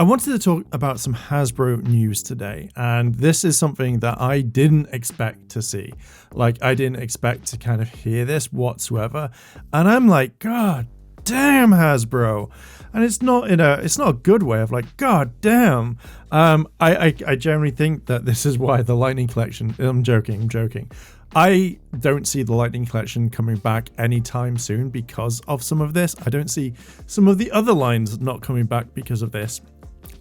I wanted to talk about some Hasbro news today, and this is something that I didn't expect to see. Like, I didn't expect to kind of hear this whatsoever, and I'm like, God damn, Hasbro. And it's not a good way of like, God damn. I generally think that this is why the Lightning Collection, I'm joking. I don't see the Lightning Collection coming back anytime soon because of some of this. I don't see some of the other lines not coming back because of this.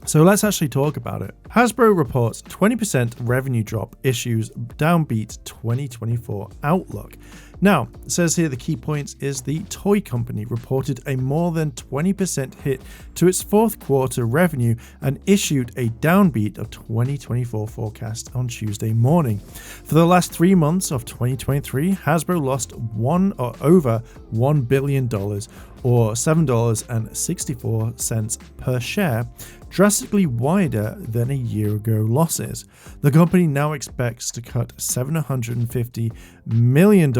So let's actually talk about it. Hasbro reports 20% revenue drop, issues downbeat 2024 outlook. Now, it says here the key points is the toy company reported a more than 20% hit to its fourth quarter revenue and issued a downbeat of 2024 forecast on Tuesday morning. For the last 3 months of 2023, Hasbro lost over $1 billion or $7.64 per share, drastically wider than a year ago losses. The company now expects to cut $750 million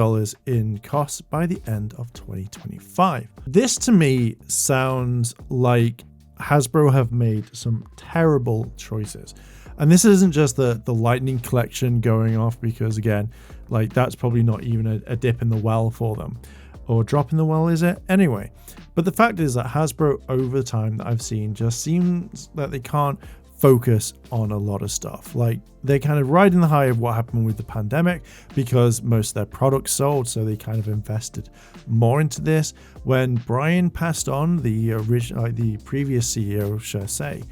in costs by the end of 2025. This to me sounds like Hasbro have made some terrible choices. And this isn't just the Lightning Collection going off because, again, like that's probably not even a dip in the well for them. Or drop in the well, is it? Anyway, but the fact is that Hasbro over time that I've seen just seems that they can't focus on a lot of stuff. Like they kind of riding the high of what happened with the pandemic because most of their products sold, so they kind of invested more into this. When Brian passed on, the previous CEO, should I say,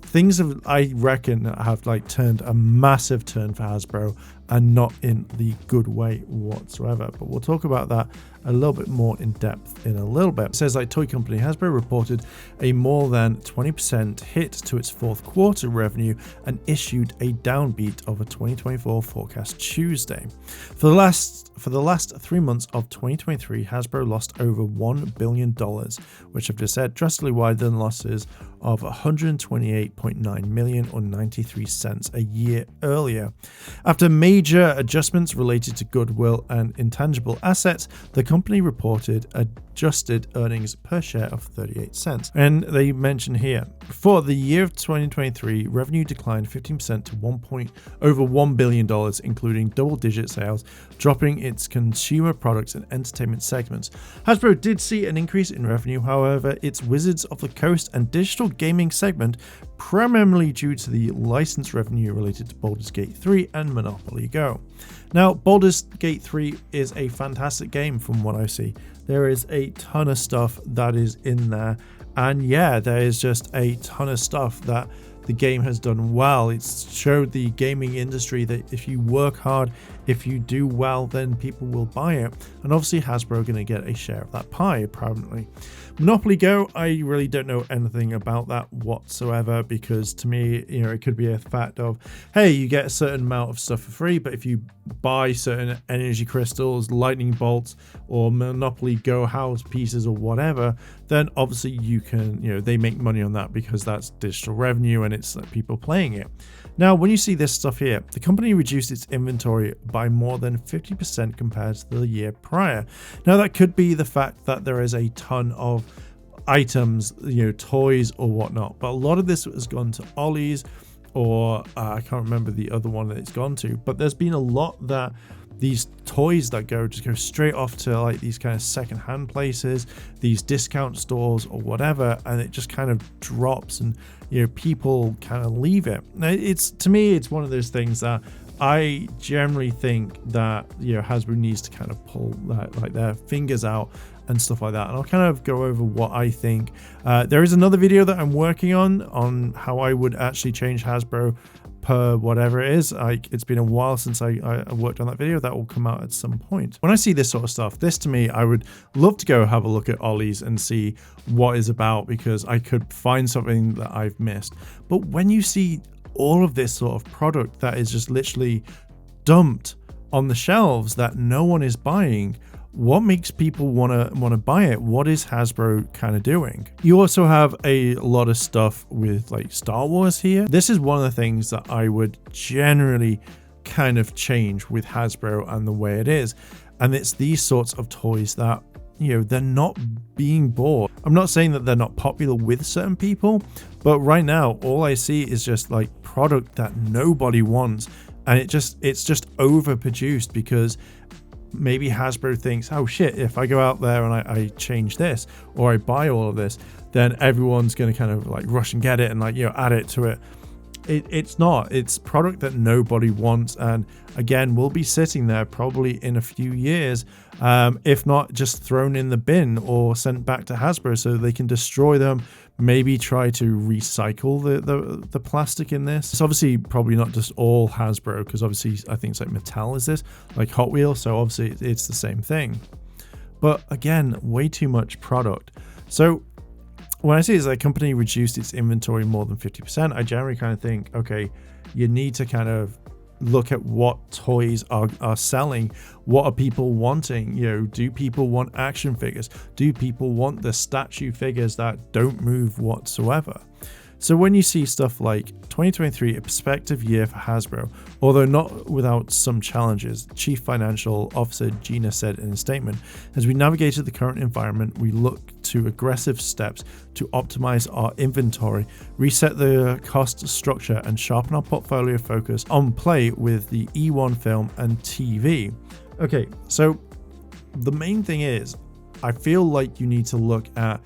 things have, I reckon, have like turned a massive turn for Hasbro and not in the good way whatsoever. But we'll talk about that a little bit more in depth in a little bit. It says like toy company Hasbro reported a more than 20% hit to its fourth quarter revenue and issued a downbeat of a 2024 forecast Tuesday. For the last 3 months of 2023, Hasbro lost over $1 billion, which I've just said, drastically wider than losses of $128.9 million or 93 cents a year earlier. After major adjustments related to goodwill and intangible assets, the company reported adjusted earnings per share of 38 cents. And they mention here, for the year of 2023, revenue declined 15% to over $1 billion, including double-digit sales, dropping its consumer products and entertainment segments. Hasbro did see an increase in revenue, however, its Wizards of the Coast and digital gaming segment, primarily due to the license revenue related to Baldur's Gate 3 and Monopoly Go. Now, Baldur's Gate 3 is a fantastic game from what I see. There is a ton of stuff that is in there, and yeah, there is just a ton of stuff that the game has done well. It's showed the gaming industry that if you work hard, if you do well, then people will buy it. And obviously Hasbro are going to get a share of that pie, apparently. Monopoly Go, I really don't know anything about that whatsoever because to me, you know, it could be a fact of, hey, you get a certain amount of stuff for free, but if you buy certain energy crystals, lightning bolts, or Monopoly Go house pieces or whatever, then obviously you can, you know, they make money on that because that's digital revenue and it's people playing it. Now, when you see this stuff here, the company reduced its inventory by more than 50% compared to the year prior. Now, that could be the fact that there is a ton of items, you know, toys or whatnot, but a lot of this has gone to Ollie's or I can't remember the other one that it's gone to, but there's been a lot that these toys that just go straight off to like these kind of secondhand places, these discount stores or whatever, and it just kind of drops and, you know, people kind of leave it. Now, it's, to me, it's one of those things that I generally think that, you know, Hasbro needs to kind of pull that, like their fingers out and stuff like that. And I'll kind of go over what I think. There is another video that I'm working on how I would actually change Hasbro per whatever it is. Like, it's been a while since I worked on that video. That will come out at some point. When I see this sort of stuff, this to me, I would love to go have a look at Ollie's and see what it's about because I could find something that I've missed. But when you see all of this sort of product that is just literally dumped on the shelves that no one is buying, what makes people want to buy it? What is Hasbro kind of doing? You also have a lot of stuff with like Star Wars here. This is one of the things that I would generally kind of change with Hasbro and the way it is. And it's these sorts of toys that they're not being bought. I'm not saying that they're not popular with certain people, but right now all I see is just like product that nobody wants, and it's just overproduced because maybe Hasbro thinks, oh shit, if I go out there and I change this or I buy all of this, then everyone's going to kind of like rush and get it and like add it to it. It's not. It's product that nobody wants, and again, will be sitting there probably in a few years, if not just thrown in the bin or sent back to Hasbro so they can destroy them. Maybe try to recycle the plastic in this. It's obviously probably not just all Hasbro, because obviously I think it's like Mattel is this, like Hot Wheels, so obviously it's the same thing. But again, way too much product. So when I see is a company reduced its inventory more than 50%, I generally kind of think, okay, you need to kind of look at what toys are selling. What are people wanting? Do people want action figures? Do people want the statue figures that don't move whatsoever? So when you see stuff like 2023, a prospective year for Hasbro, although not without some challenges, Chief Financial Officer Gina said in a statement, as we navigated the current environment, we look to aggressive steps to optimize our inventory, reset the cost structure, and sharpen our portfolio focus on play with the E1 film and TV. Okay, so the main thing is, I feel like you need to look at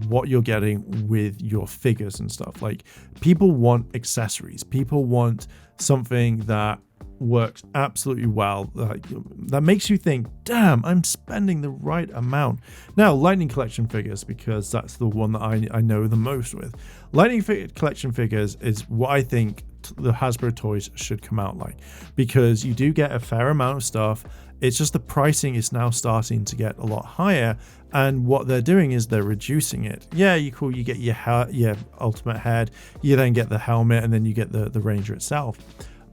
what you're getting with your figures and stuff. Like, people want accessories, people want something that works absolutely well, like that makes you think, damn, I'm spending the right amount. Now, Lightning Collection figures, because that's the one that I know the most with. Lightning Collection figures is what I think the Hasbro toys should come out like, because you do get a fair amount of stuff. It's just the pricing is now starting to get a lot higher, and what they're doing is they're reducing it. Yeah, you get your ultimate head, you then get the helmet, and then you get the Ranger itself.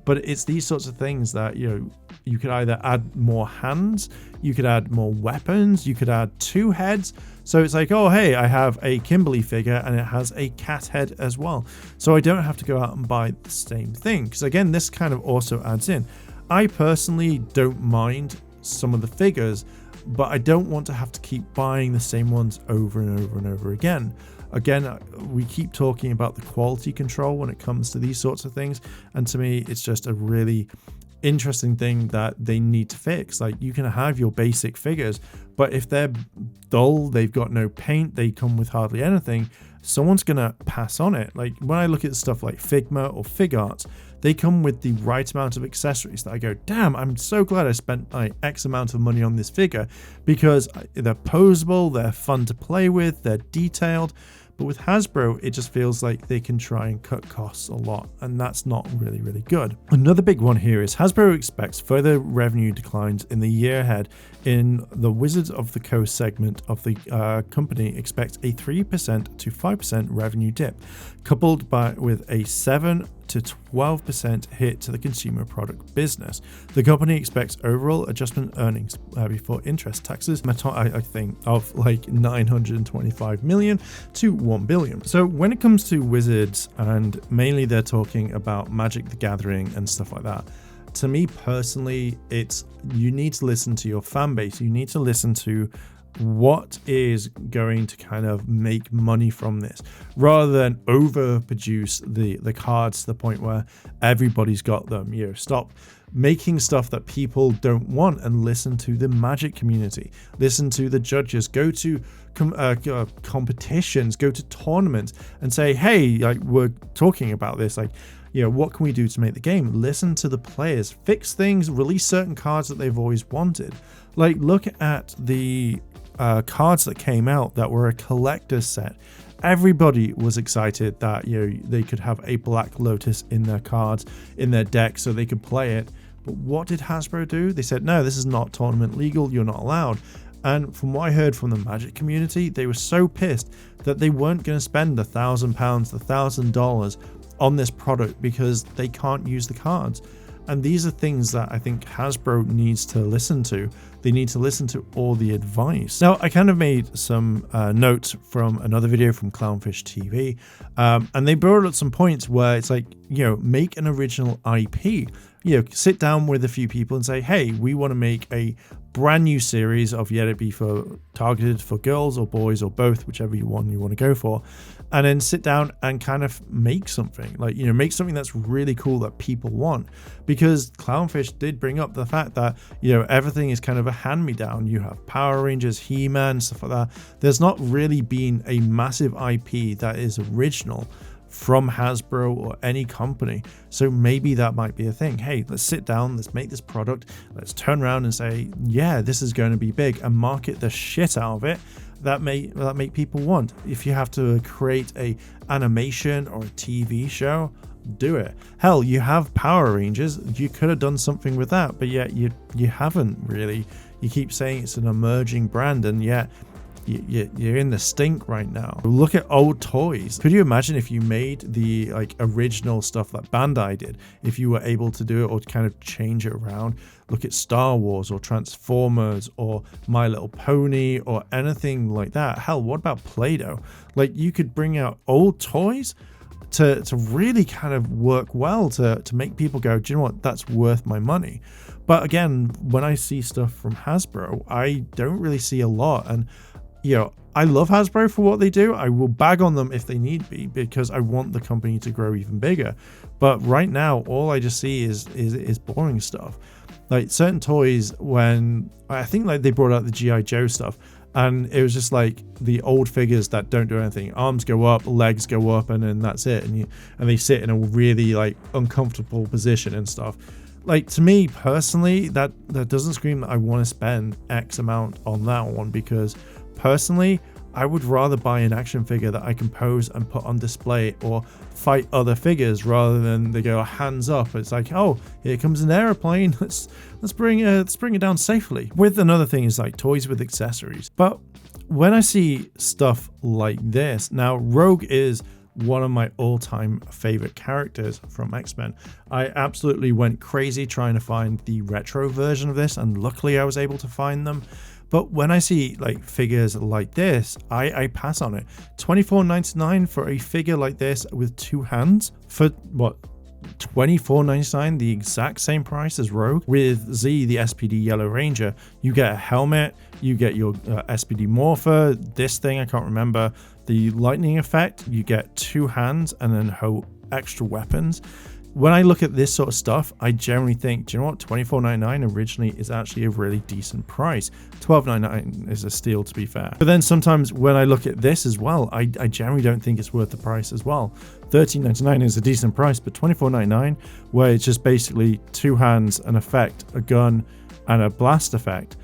But it's these sorts of things that you could either add more hands, you could add more weapons, you could add 2 heads. So it's like, oh hey, I have a Kimberly figure and it has a cat head as well, so I don't have to go out and buy the same thing. Because again, this kind of also adds in. I personally don't mind some of the figures, but I don't want to have to keep buying the same ones over and over and over again. Again, we keep talking about the quality control when it comes to these sorts of things, and to me, it's just a really interesting thing that they need to fix. Like, you can have your basic figures, but if they're dull, they've got no paint, they come with hardly anything, someone's gonna pass on it. Like, when I look at stuff like Figma or Figuarts, they come with the right amount of accessories that I go, damn, I'm so glad I spent like X amount of money on this figure, because they're posable, they're fun to play with, they're detailed. But with Hasbro, it just feels like they can try and cut costs a lot, and that's not really, really good. Another big one here is Hasbro expects further revenue declines in the year ahead. In the Wizards of the Coast segment of the company, expects a 3% to 5% revenue dip, coupled with a 7 to 12% hit to the consumer product business. The company expects overall adjustment earnings before interest taxes, I think, of like 925 million to 1 billion. So when it comes to Wizards, and mainly they're talking about Magic the Gathering and stuff like that, to me personally, it's, you need to listen to your fan base. You need to listen to what is going to kind of make money from this, rather than overproduce the cards to the point where everybody's got them. Stop making stuff that people don't want, and listen to the Magic community, listen to the judges, go to competitions, go to tournaments and say, hey, like, we're talking about this, like, what can we do to make the game? Listen to the players, fix things, release certain cards that they've always wanted. Like, look at the cards that came out that were a collector's set. Everybody was excited that they could have a Black Lotus in their cards, in their deck, so they could play it. But what did Hasbro do? They said, no, this is not tournament legal, you're not allowed. And from what I heard from the Magic community, they were so pissed that they weren't going to spend £1,000, $1,000 on this product because they can't use the cards. And these are things that I think Hasbro needs to listen to. They need to listen to all the advice. Now, I kind of made some notes from another video from Clownfish TV, and they brought up some points where it's like, make an original IP. sit down with a few people and say, hey, we want to make a brand new series of, yet it be targeted for girls or boys or both, whichever one you want to go for, and then sit down and kind of make something, make something that's really cool that people want. Because Clownfish did bring up the fact that, everything is kind of a hand-me-down. You have Power Rangers, He-Man, stuff like that. There's not really been a massive IP that is original from Hasbro or any company. So maybe that might be a thing. Hey, let's sit down, let's make this product, let's turn around and say, yeah, this is going to be big, and market the shit out of it that make people want. If you have to create a animation or a TV show, do it. Hell, you have Power Rangers, you could have done something with that, but yet you haven't really. You keep saying it's an emerging brand, and yet you're in the stink right now. Look at old toys. Could you imagine if you made the original stuff that Bandai did, if you were able to do it or kind of change it around? Look at Star Wars or Transformers or My Little Pony or anything like that. Hell, what about Play-Doh? You could bring out old toys to really kind of work well to make people go, do you know what, that's worth my money. But again, when I see stuff from Hasbro, I don't really see a lot. And I love Hasbro for what they do. I will bag on them if they need be, because I want the company to grow even bigger. But right now, all I just see is boring stuff. Certain toys, when I think they brought out the G.I. Joe stuff, and it was just the old figures that don't do anything. Arms go up, legs go up, and then that's it. And they sit in a really uncomfortable position and stuff. To me personally, that doesn't scream that I want to spend X amount on that one, because personally, I would rather buy an action figure that I can pose and put on display or fight other figures, rather than they go hands up. It's oh, here comes an airplane. Let's bring it down safely. With another thing is toys with accessories. But when I see stuff like this, now Rogue is one of my all-time favorite characters from X-Men. I absolutely went crazy trying to find the retro version of this, and luckily I was able to find them. But when I see figures like this, I pass on it. $24.99 for a figure like this with two hands for what? $24.99, the exact same price as Rogue. With Z, the SPD Yellow Ranger, you get a helmet, you get your SPD Morpher, this thing, I can't remember, the lightning effect, you get two hands and then extra weapons. When I look at this sort of stuff, I generally think, do you know what, $24.99 originally is actually a really decent price. $12.99 is a steal, to be fair. But then sometimes when I look at this as well, I generally don't think it's worth the price as well. $13.99 is a decent price, but $24.99, where it's just basically two hands, an effect, a gun, and a blast effect.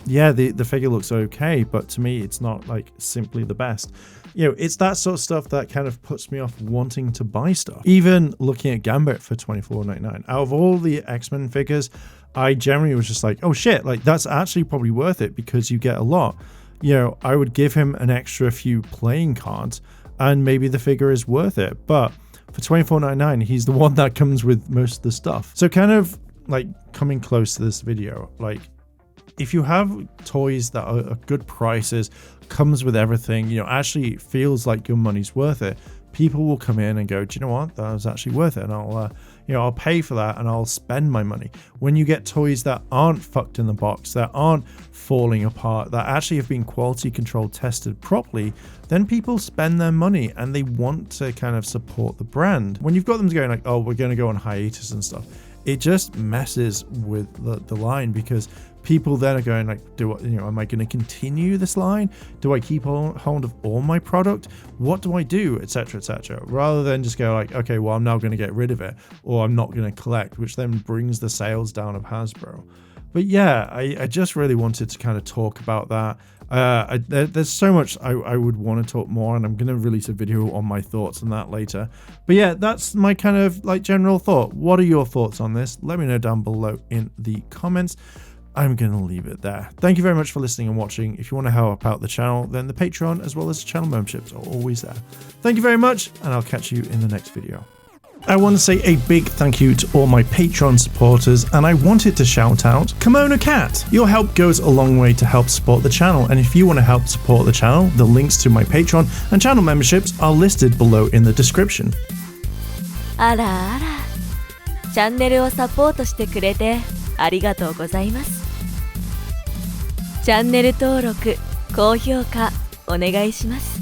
Yeah, the figure looks okay, but to me, it's not simply the best. It's that sort of stuff that kind of puts me off wanting to buy stuff. Even looking at Gambit for $24.99. Out of all the X-Men figures, I generally was just oh shit, that's actually probably worth it, because you get a lot. I would give him an extra few playing cards, and maybe the figure is worth it. But for $24.99, he's the one that comes with most of the stuff. So kind of coming close to this video, if you have toys that are good prices, comes with everything, actually feels like your money's worth it, people will come in and go, do you know what, that was actually worth it, and I'll pay for that and I'll spend my money. When you get toys that aren't fucked in the box, that aren't falling apart, that actually have been quality control tested properly, then people spend their money and they want to kind of support the brand. When you've got them going oh, we're going to go on hiatus and stuff, it just messes with the line, because people then are going am I going to continue this line? Do I keep hold of all my product? What do I do, etc., etc., rather than just go okay, well, I'm now going to get rid of it, or I'm not going to collect, which then brings the sales down of Hasbro. But yeah, I just really wanted to kind of talk about that. There's so much I would want to talk more, and I'm going to release a video on my thoughts on that later. But yeah, that's my kind of general thought. What are your thoughts on this? Let me know down below in the comments. I'm going to leave it there. Thank you very much for listening and watching. If you want to help out the channel, then the Patreon as well as the channel memberships are always there. Thank you very much, and I'll catch you in the next video. I want to say a big thank you to all my Patreon supporters, and I wanted to shout out Kimono Cat. Your help goes a long way to help support the channel, and if you want to help support the channel, the links to my Patreon and channel memberships are listed below in the description. あらあら、チャンネルをサポートしてくれてありがとうございます。チャンネル登録、高評価お願いします。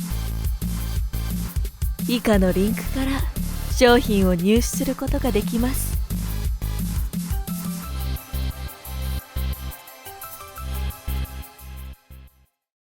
以下のリンクから商品を入手することができます。